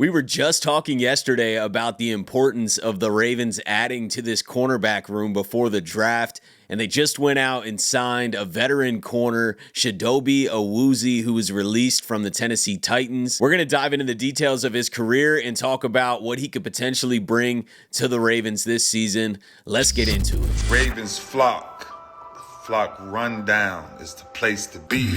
We were just talking yesterday about the importance of the Ravens adding to this cornerback room before the draft, and they just went out and signed a veteran corner, Chidobe Awuzie, who was released from the Tennessee Titans. We're going to dive into the details of his career and talk about what he could potentially bring to the Ravens this season. Let's get into it. Ravens flock rundown is the place to be.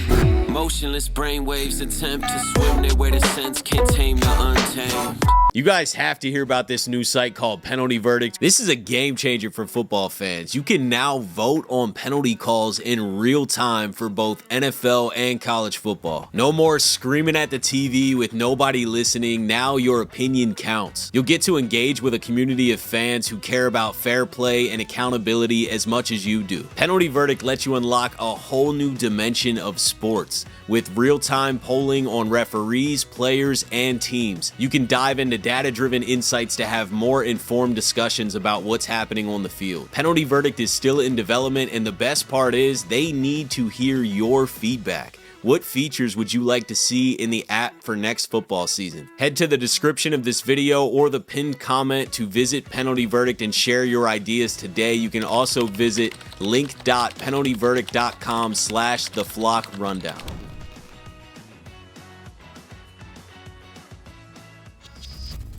Motionless brainwaves attempt to swim their way to sense, can't tame the untamed. You guys have to hear about this new site called Penalty Verdict. This is a game changer for football fans. You can now vote on penalty calls in real time for both NFL and college football. No more screaming at the TV with nobody listening. Now your opinion counts. You'll get to engage with a community of fans who care about fair play and accountability as much as you do. Penalty Verdict lets you unlock a whole new dimension of sports with real-time polling on referees, players, and teams. You can dive into data-driven insights to have more informed discussions about what's happening on the field. Penalty Verdict is still in development, and the best part is they need to hear your feedback. What features would you like to see in the app for next football season? Head to the description of this video or the pinned comment to visit Penalty Verdict and share your ideas today. You can also visit link.penaltyverdict.com/theflockrundown.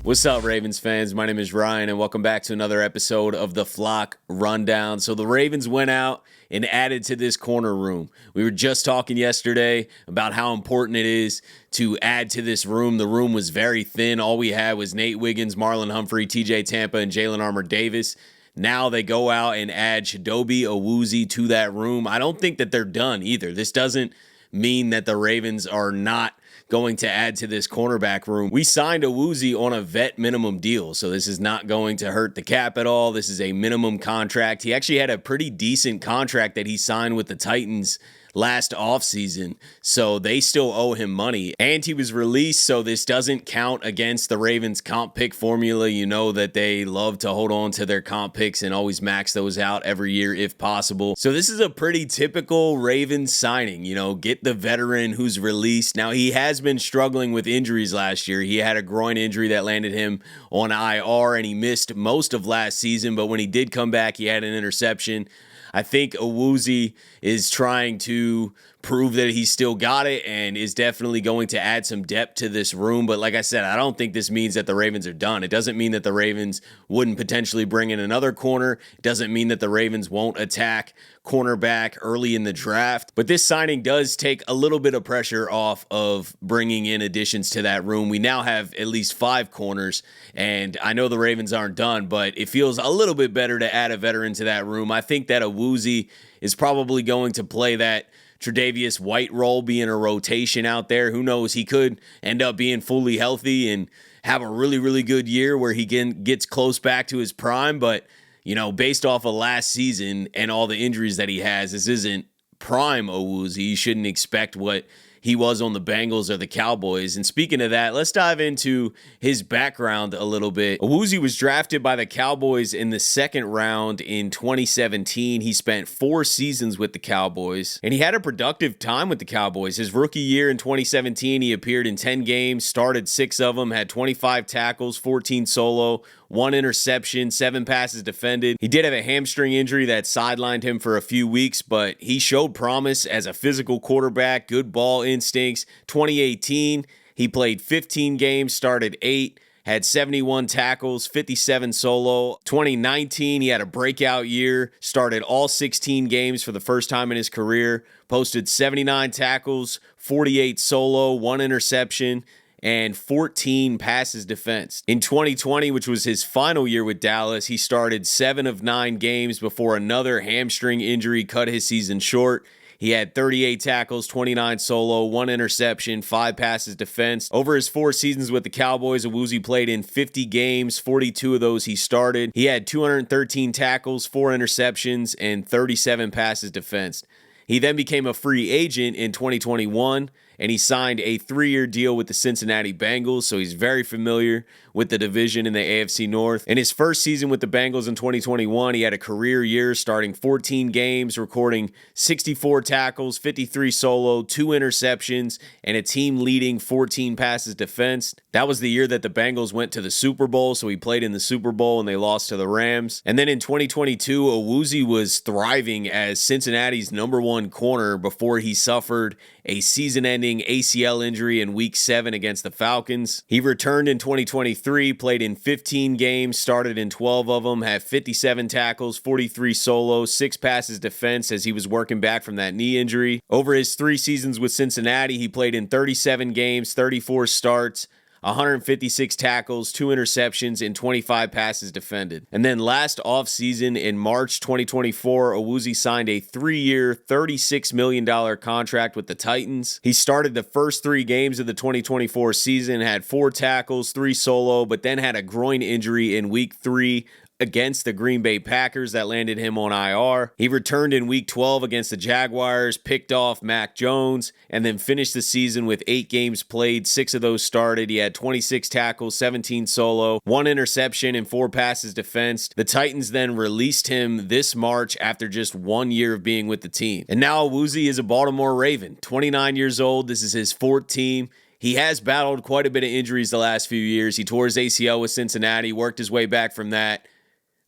What's up, Ravens fans? My name is Ryan, and welcome back to another episode of the Flock Rundown. So the Ravens went out and added to this corner room. We were just talking yesterday about how important it is to add to this room. The room was very thin. All we had was Nate Wiggins, Marlon Humphrey, TJ Tampa, and Jalen Armour-Davis. Now they go out and add Chidobe Awuzie to that room. I don't think that they're done either. This doesn't mean that the Ravens are not going to add to this cornerback room. We signed Awuzie on a vet minimum deal, so this is not going to hurt the cap at all. This is a minimum contract. He actually had a pretty decent contract that he signed with the Titans last offseason, so they still owe him money. And he was released, so this doesn't count against the Ravens comp pick formula. You know that they love to hold on to their comp picks and always max those out every year if possible. So this is a pretty typical Ravens signing. You know, get the veteran who's released. Now, he has been struggling with injuries last year. He had a groin injury that landed him on IR, and he missed most of last season, but when he did come back, he had an interception. I think Awuzie is trying to prove that he still got it and is definitely going to add some depth to this room. But like I said, I don't think this means that the Ravens are done. It doesn't mean that the Ravens wouldn't potentially bring in another corner. It doesn't mean that the Ravens won't attack cornerback early in the draft. But this signing does take a little bit of pressure off of bringing in additions to that room. We now have at least 5 corners, and I know the Ravens aren't done, but it feels a little bit better to add a veteran to that room. I think that Awuzie is probably going to play that Tre'Davious White role, being a rotation out there. Who knows? He could end up being fully healthy and have a really, really good year where he gets close back to his prime. But, you know, based off of last season and all the injuries that he has, this isn't prime Awuzie. You shouldn't expect what he was on the Bengals or the Cowboys. And speaking of that, let's dive into his background a little bit. Awuzie was drafted by the Cowboys in the second round in 2017. He spent 4 seasons with the Cowboys, and he had a productive time with the Cowboys. His rookie year in 2017, he appeared in 10 games, started 6 of them, had 25 tackles, 14 solo, 1 interception, 7 passes defended. He did have a hamstring injury that sidelined him for a few weeks, but he showed promise as a physical quarterback, good ball instincts. 2018, he played 15 games, started 8, had 71 tackles, 57 solo. 2019, he had a breakout year, started all 16 games for the first time in his career, posted 79 tackles, 48 solo, 1 interception, and 14 passes defensed. In 2020, which was his final year with Dallas, he started 7 of 9 games before another hamstring injury cut his season short. He had 38 tackles, 29 solo, 1 interception, 5 passes defensed. Over his 4 seasons with the Cowboys, Awuzie played in 50 games, 42 of those he started. He had 213 tackles, 4 interceptions, and 37 passes defensed. He then became a free agent in 2021, and he signed a 3-year deal with the Cincinnati Bengals, so he's very familiar with the division in the AFC North. In his first season with the Bengals in 2021, he had a career year, starting 14 games, recording 64 tackles, 53 solo, 2 interceptions, and a team-leading 14 passes defensed. That was the year that the Bengals went to the Super Bowl, so he played in the Super Bowl and they lost to the Rams. And then in 2022, Awuzie was thriving as Cincinnati's #1 corner before he suffered a season-ending ACL injury in Week 7 against the Falcons. He returned in 2023, played in 15 games, started in 12 of them, had 57 tackles, 43 solos, 6 passes defense as he was working back from that knee injury. Over his 3 seasons with Cincinnati, he played in 37 games, 34 starts, 156 tackles, 2 interceptions, and 25 passes defended. And then last offseason in March 2024, Awuzie signed a 3-year, $36 million contract with the Titans. He started the first 3 games of the 2024 season, had 4 tackles, 3 solo, but then had a groin injury in Week 3 against the Green Bay Packers that landed him on IR. He returned in Week 12 against the Jaguars, picked off Mac Jones, and then finished the season with 8 games played, 6 of those started. He had 26 tackles, 17 solo, 1 interception, and 4 passes defensed. The Titans then released him this March after just 1 year of being with the team. And now Awuzie is a Baltimore Raven, 29 years old. This is his 4th team. He has battled quite a bit of injuries the last few years. He tore his ACL with Cincinnati, worked his way back from that,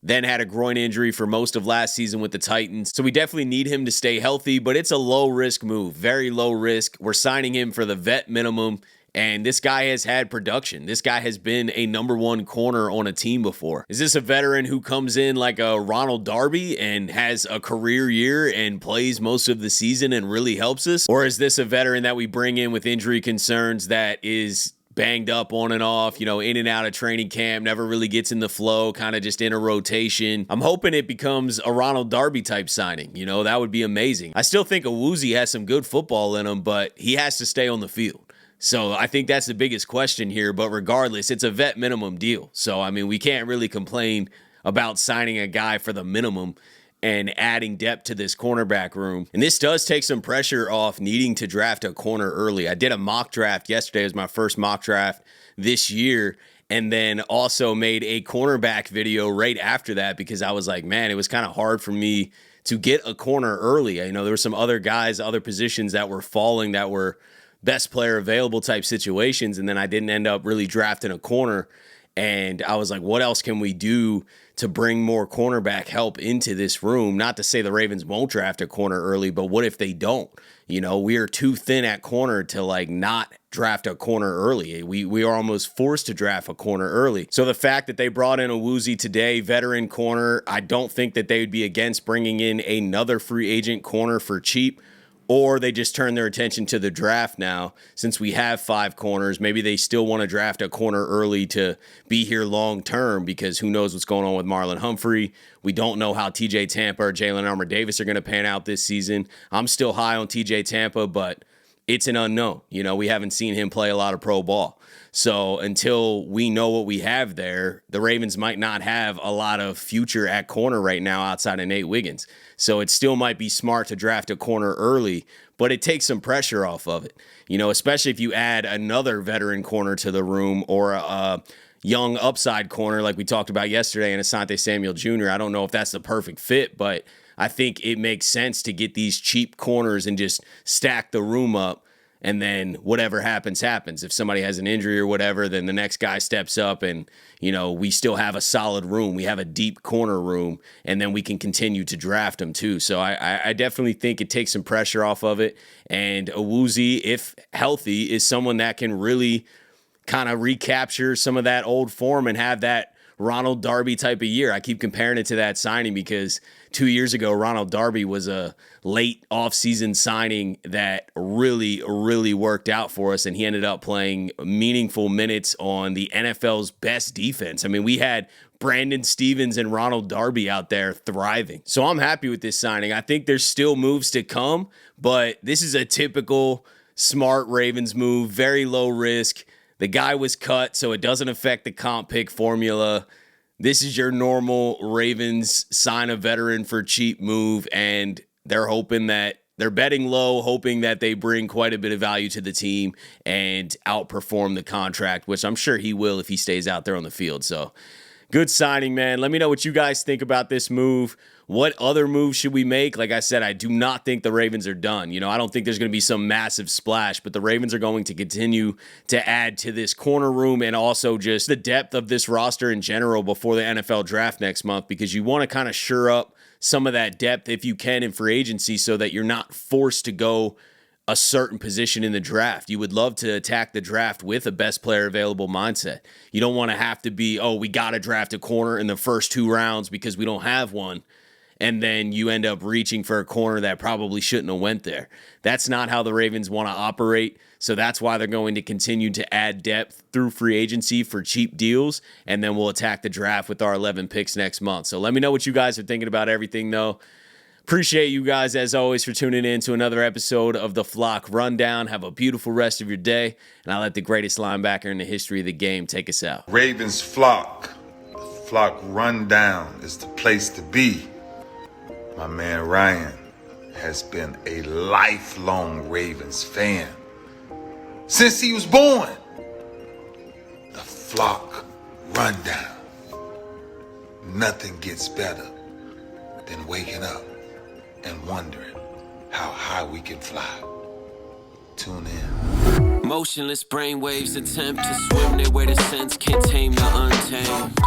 then had a groin injury for most of last season with the Titans. So we definitely need him to stay healthy, but it's a low-risk move, very low risk. We're signing him for the vet minimum, and this guy has had production. This guy has been a #1 corner on a team before. Is this a veteran who comes in like a Ronald Darby and has a career year and plays most of the season and really helps us? Or is this a veteran that we bring in with injury concerns that is banged up on and off, in and out of training camp, never really gets in the flow, kind of just in a rotation? I'm hoping it becomes a Ronald Darby type signing. That would be amazing. I still think Awuzie has some good football in him, but he has to stay on the field. So I think that's the biggest question here. But regardless, it's a vet minimum deal. So, we can't really complain about signing a guy for the minimum and adding depth to this cornerback room. And this does take some pressure off needing to draft a corner early. I did a mock draft yesterday. It was my first mock draft this year. And then also made a cornerback video right after that because I was like, man, it was kind of hard for me to get a corner early. There were some other guys, other positions that were falling that were best player available type situations. And then I didn't end up really drafting a corner. And I was like, what else can we do to bring more cornerback help into this room? Not to say the Ravens won't draft a corner early, but what if they don't? We are too thin at corner to not draft a corner early. We are almost forced to draft a corner early. So the fact that they brought in Awuzie today, veteran corner, I don't think that they would be against bringing in another free agent corner for cheap. Or they just turn their attention to the draft now. Since we have 5 corners, maybe they still want to draft a corner early to be here long term because who knows what's going on with Marlon Humphrey. We don't know how TJ Tampa or Jalen Armour-Davis are going to pan out this season. I'm still high on TJ Tampa, but it's an unknown. We haven't seen him play a lot of pro ball. So until we know what we have there, the Ravens might not have a lot of future at corner right now outside of Nate Wiggins. So it still might be smart to draft a corner early, but it takes some pressure off of it. Especially if you add another veteran corner to the room or a young upside corner like we talked about yesterday in Asante Samuel Jr. I don't know if that's the perfect fit, but I think it makes sense to get these cheap corners and just stack the room up. And then whatever happens, happens. If somebody has an injury or whatever, then the next guy steps up and, we still have a solid room. We have a deep corner room, and then we can continue to draft them too. So I definitely think it takes some pressure off of it. And Awuzie, if healthy, is someone that can really kind of recapture some of that old form and have that Ronald Darby type of year. I keep comparing it to that signing because 2 years ago, Ronald Darby was a late offseason signing that really, really worked out for us, and he ended up playing meaningful minutes on the NFL's best defense. We had Brandon Stevens and Ronald Darby out there thriving. So I'm happy with this signing. I think there's still moves to come, but this is a typical smart Ravens move, very low risk. The guy was cut, so it doesn't affect the comp pick formula. This is your normal Ravens sign a veteran for cheap move, and they're betting low, hoping that they bring quite a bit of value to the team and outperform the contract, which I'm sure he will if he stays out there on the field. So Good signing, man. Let me know what you guys think about this move. What other moves should we make? Like I said, I do not think the Ravens are done. I don't think there's going to be some massive splash, but the Ravens are going to continue to add to this corner room and also just the depth of this roster in general before the NFL draft next month, because you want to kind of shore up some of that depth if you can in free agency so that you're not forced to go a certain position in the draft. You would love to attack the draft with a best player available mindset. You don't want to have to be, we got to draft a corner in the first 2 rounds because we don't have one, and then you end up reaching for a corner that probably shouldn't have went there. That's not how the Ravens want to operate, so that's why they're going to continue to add depth through free agency for cheap deals, and then we'll attack the draft with our 11 picks next month. So let me know what you guys are thinking about everything, though. Appreciate you guys, as always, for tuning in to another episode of the Flock Rundown. Have a beautiful rest of your day, and I'll let the greatest linebacker in the history of the game take us out. Ravens Flock. The Flock Rundown is the place to be. My man Ryan has been a lifelong Ravens fan since he was born. The Flock Rundown. Nothing gets better than waking up and wondering how high we can fly. Tune in. Motionless brainwaves attempt to swim their way to sense, can't tame the untamed.